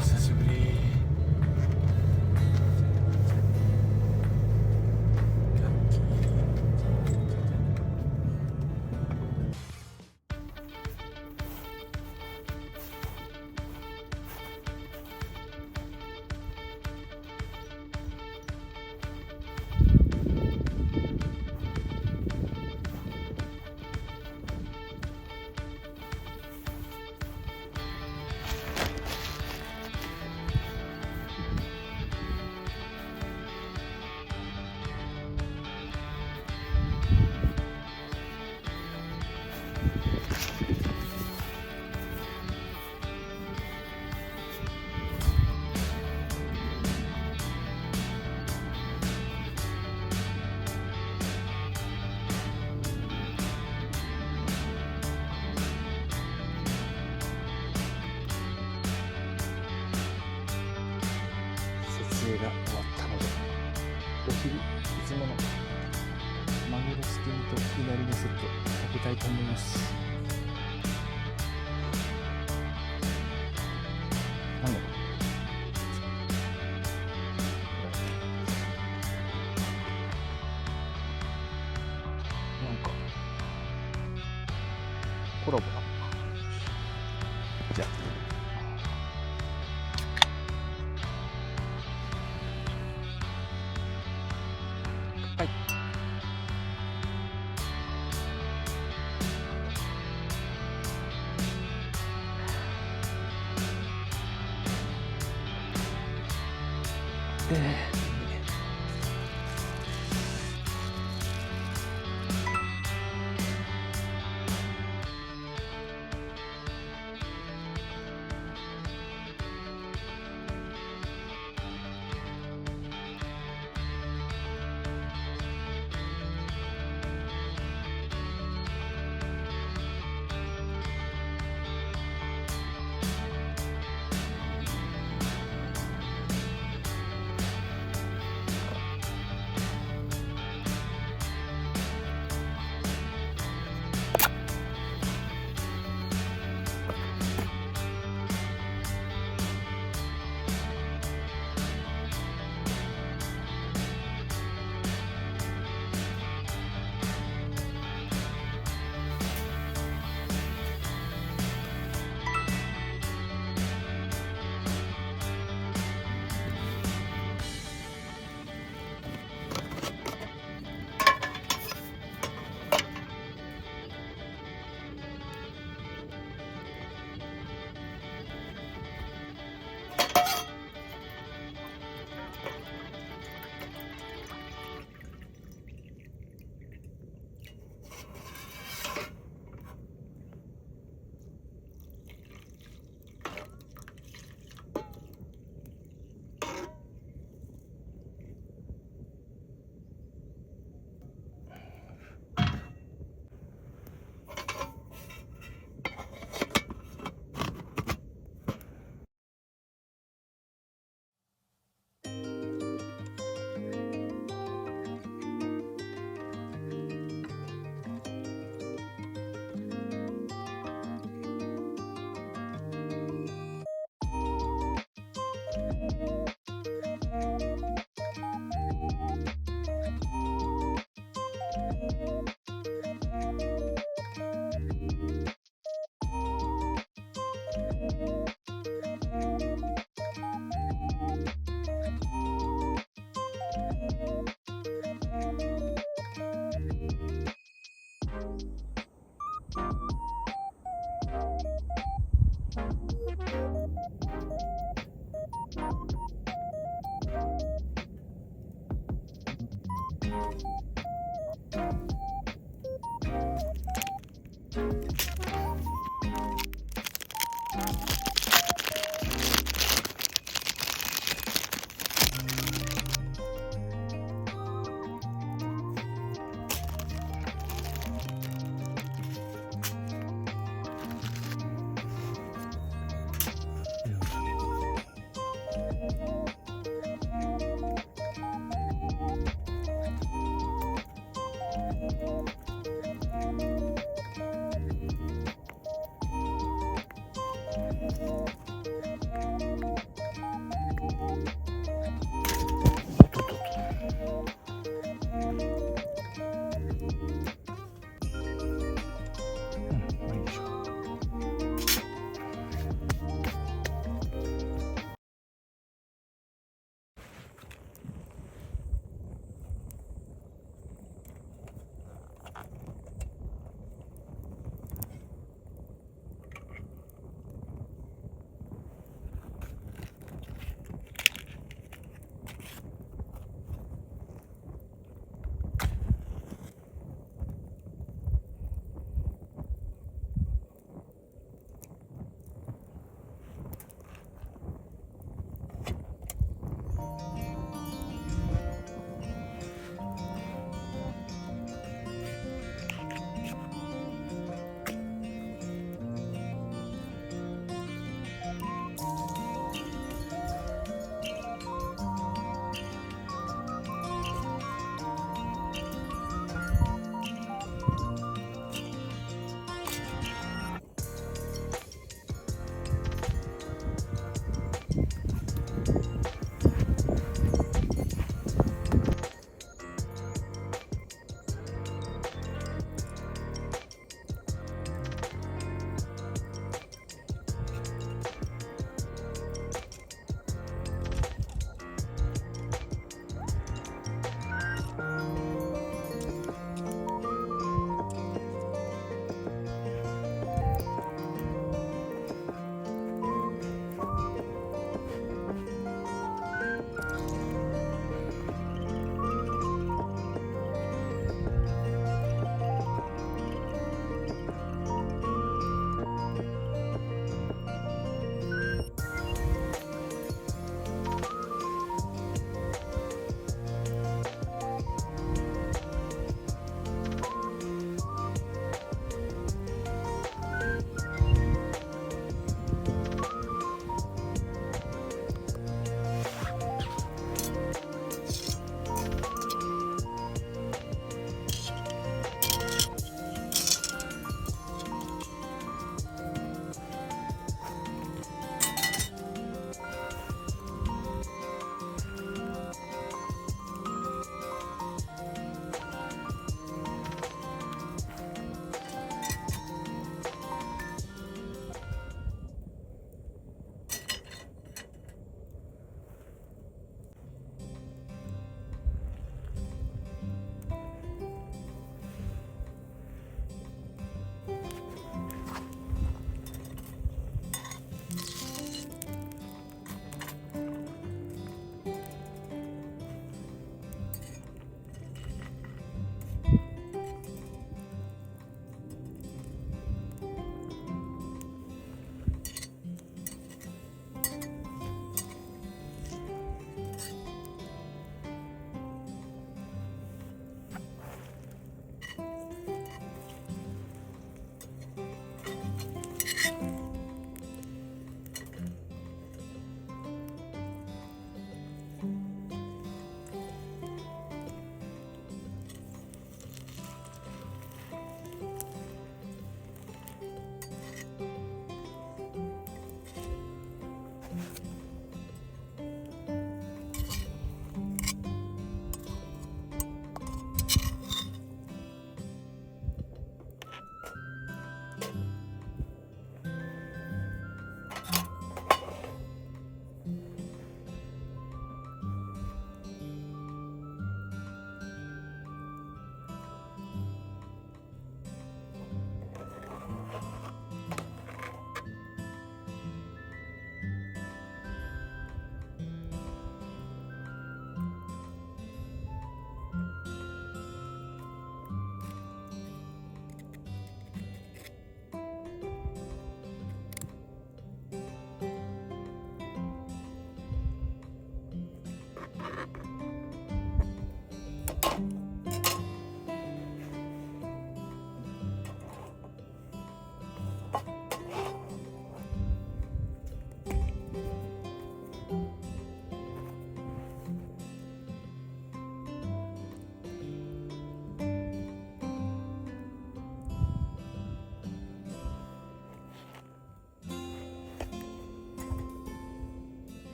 久しぶり。撮影が終わったので、お昼いつものマグロすき煮といなりのセット食べたいと思います。なんだろう、なんかコラボなのか。じゃあはい。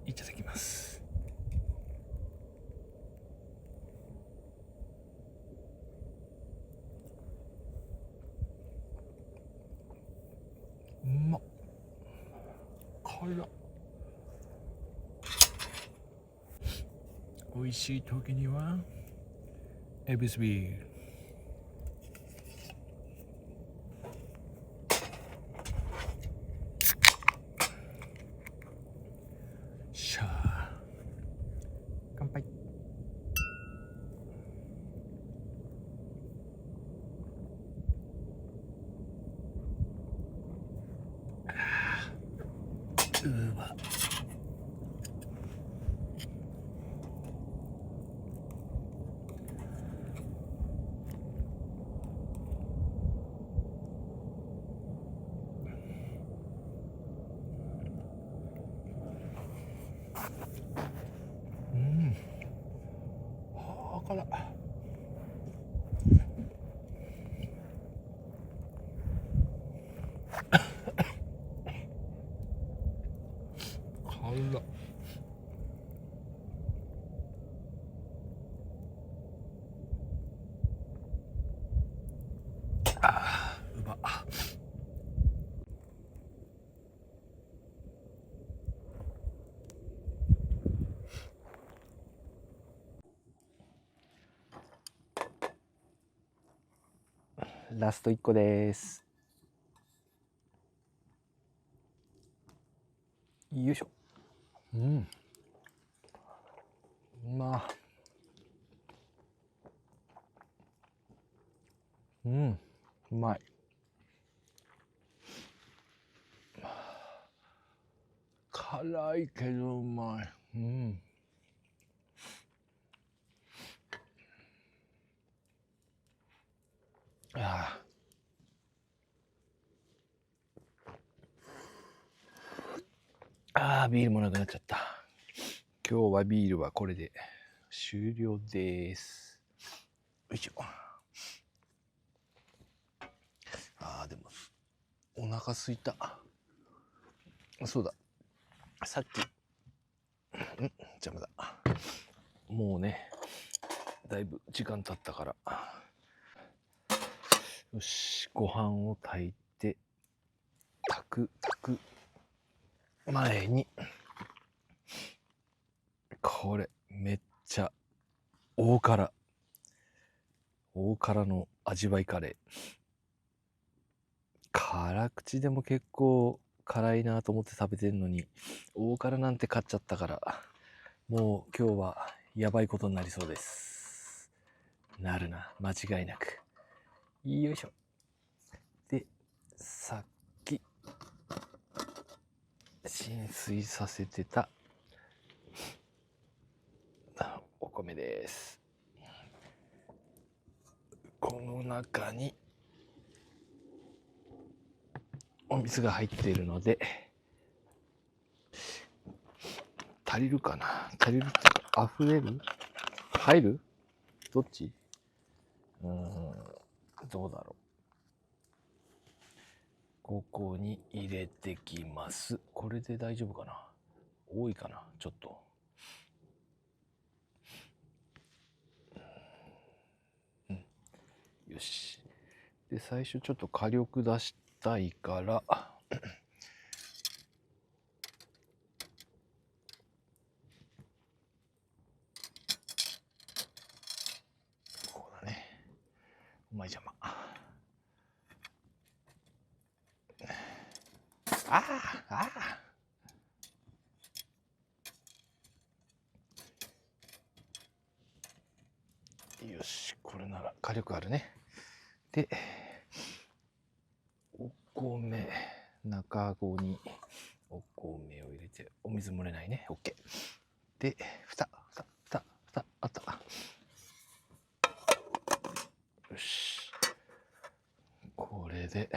いただきます。うまっ。辛っ。美味しい時にはエビスビール。しゃあ、乾杯。うわ。はあ、辛っ。辛っ。うまっ。ラスト1個です。よいしょ。うん。まあ。うん。うまい。辛いけどうまい。うん。ああ、ビールもなくなっちゃった。今日はビールはこれで終了です。よいしょ。でもお腹すいた。そうだ。さっき邪魔だ。もうね、だいぶ時間経ったから。よし、ご飯を炊いて炊く前に、これめっちゃ大辛の味わいカレー。辛口でも結構辛いなと思って食べてんのに、大辛なんて買っちゃったから、もう今日はやばいことになりそうです。なるな、間違いなく。よいしょ。で、さっき浸水させてたお米です。この中にお水が入っているので、足りるかな。足りるってか、溢れる？入る？どっち？どうだろう。ここに入れてきます。これで大丈夫かな。多いかな、ちょっと。よし。で、最初ちょっと火力出したいから、こうだね。お前邪魔。よし、これなら火力あるね。で、お米、中子にお米を入れて、お水漏れないね。OK。で、蓋あった。よし。これで、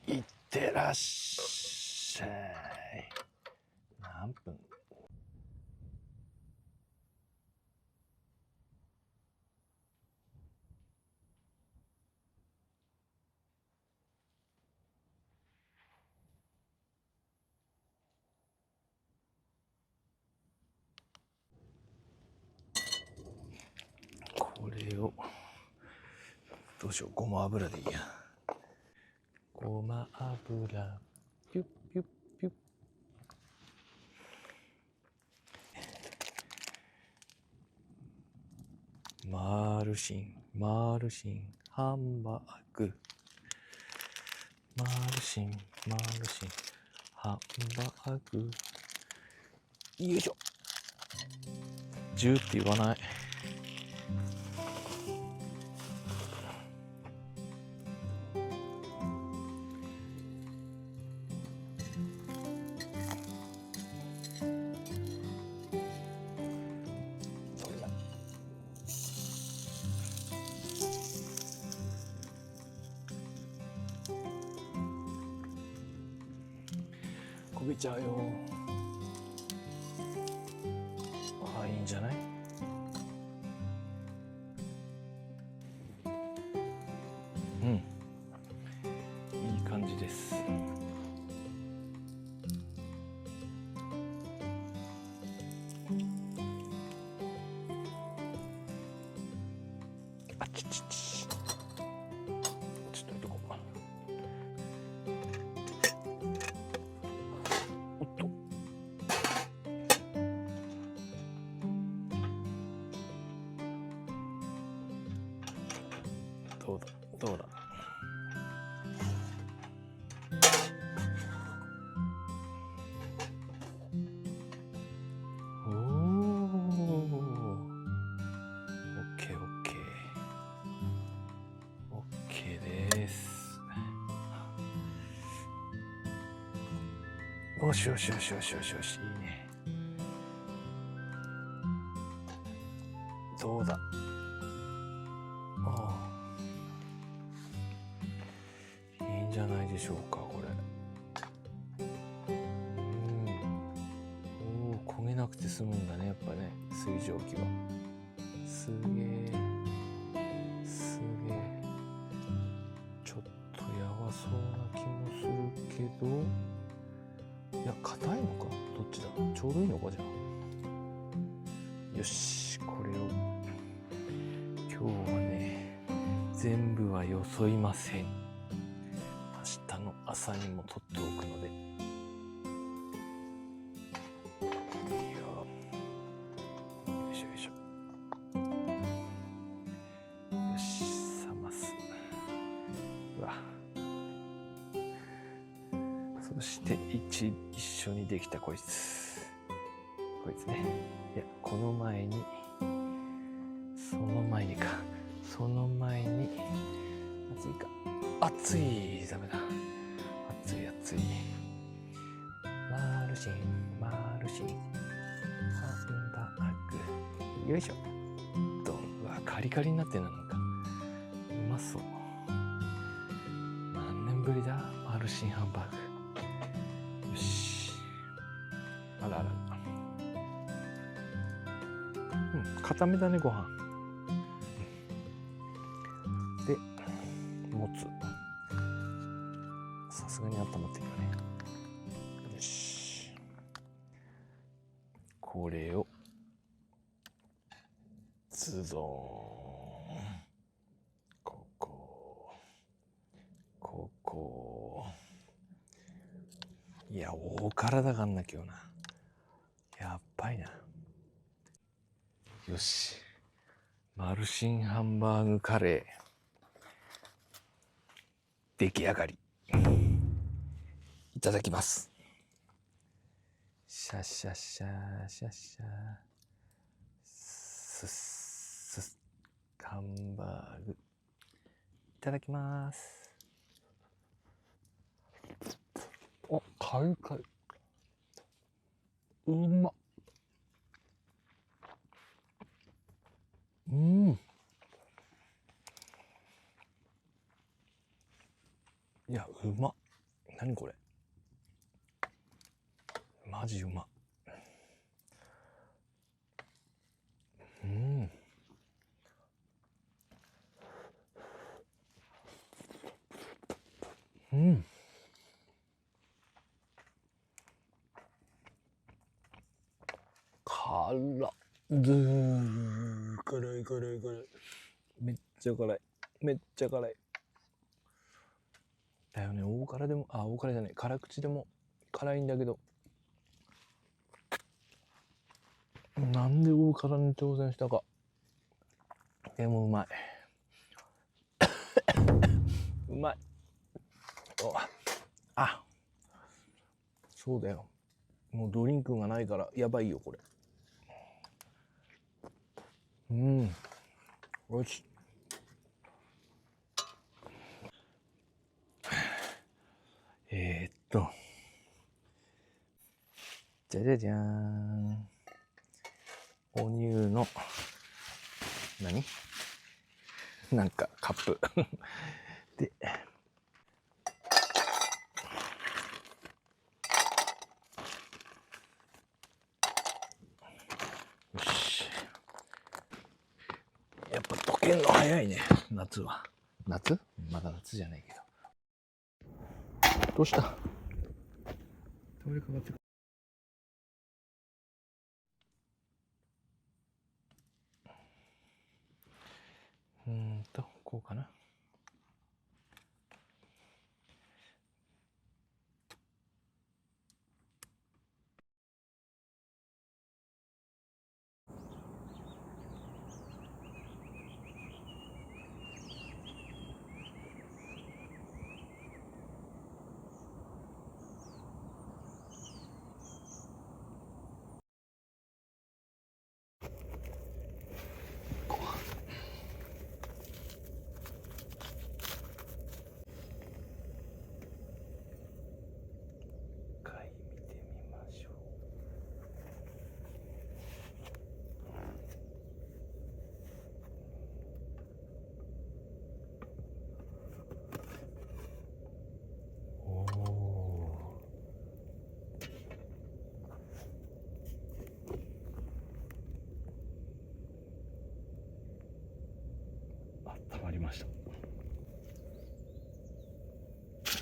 いってらっしゃい。何分？をどうしよう、ごま油でいいや。ごま油ピュッピュッピュッ。マルシンハンバーグ、マルシンハンバーグ。よいしょ。ジューって言わない。焦げちゃうよ。ああ、いいんじゃない？うん、いい感じです。あちちち、ちょっとどこか。おっと。どうだどうだ。おお、オッケーオッケーオッケーです。よしよしよしよしよしよし、いいね。どうだ。ああ、いいんじゃないでしょうか、これ。おお、焦げなくて済むんだね、やっぱね、水蒸気は。すげえすげえ。ちょっとやばそうな気もするけど、いや、硬いのか、どっちだ、ちょうどいいのか。じゃあよし、これを今日はね、全部はよそいません。明日の朝にも取っておくので。よいしょよいしょ。よし、冷ます。うわ、そして一緒にできたこいつね。いや、この前にその前に熱いか、熱い、ダメだ、熱いマルシンハンバーグ。よいしょ。ドン。うわ、カリカリになってるな。なんかうまそう。何年ぶりだ、マルシンハンバーグ。よし。あらあら。固めだね、ご飯で。もつ、さすがに温まってるよね。よし、これをズドーン、ここ。いや、大体がんな今日な。やっばいな。よし、マルシンハンバーグカレー出来上がり。いただきます。シャシャシャシャシャ、スッスッ、ハンバーグいただきます。あ、カリカリ、うまっ。いや、うまっ。何これ、マジうまっ。辛っ。辛い。めっちゃ辛い。めっちゃ辛い。だよね、大辛でも、大辛じゃない、辛口でも辛いんだけど、なんで大辛に挑戦したか。でもうまい。うまい。そうだよ。もうドリンクがないからやばいよこれ。よし。じゃじゃじゃーん。お乳のなんかカップで、よし。やっぱ溶けんの早いね、夏は。夏？まだ夏じゃないけど。どうした？通りかかってくる。こうかな。たまりました。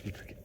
いいかけ。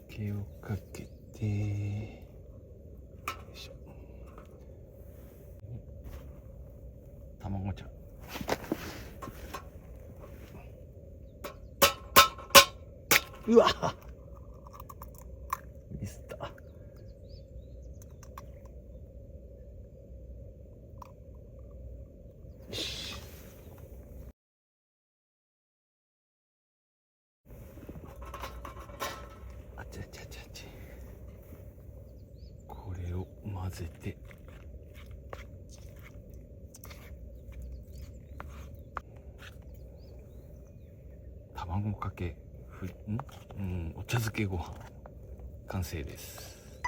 毛をかけて、よいしょ。卵茶。うわ、ミスった。これを混ぜて、卵かけお茶漬けご飯完成です。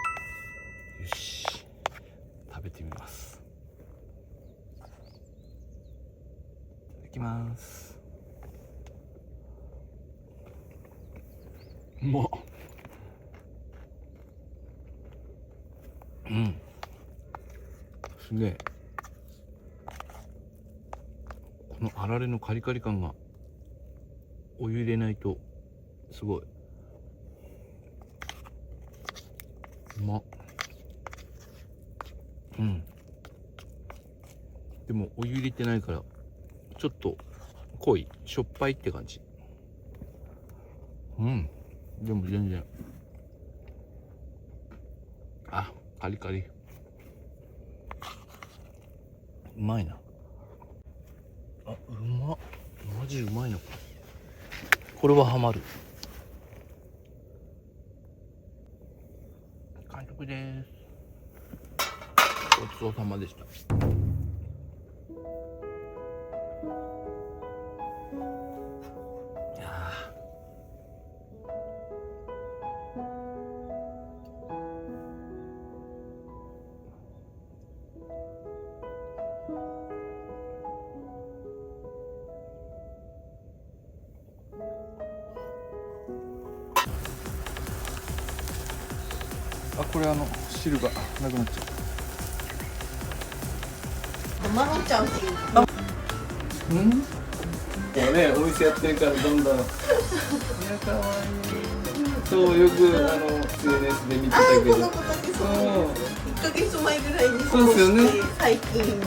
よし、食べてみます。いただきます。うまっ。すげえ。このあられのカリカリ感がお湯入れないとすごい。うまっ。でもお湯入れてないからちょっと濃いしょっぱいって感じ。でも全然カリカリ、うまいな。うまっ。マジうまいな。これはハマる。完食です。ごちそうさまでした。これ汁がなくなっちゃう。まろちゃんっていう。うん。もうね、お店やってるからどんどん。いや、可愛い。そう、よくSNS で見てたけど。この子だけそう。1ヶ月前ぐらいにそうですよね。最近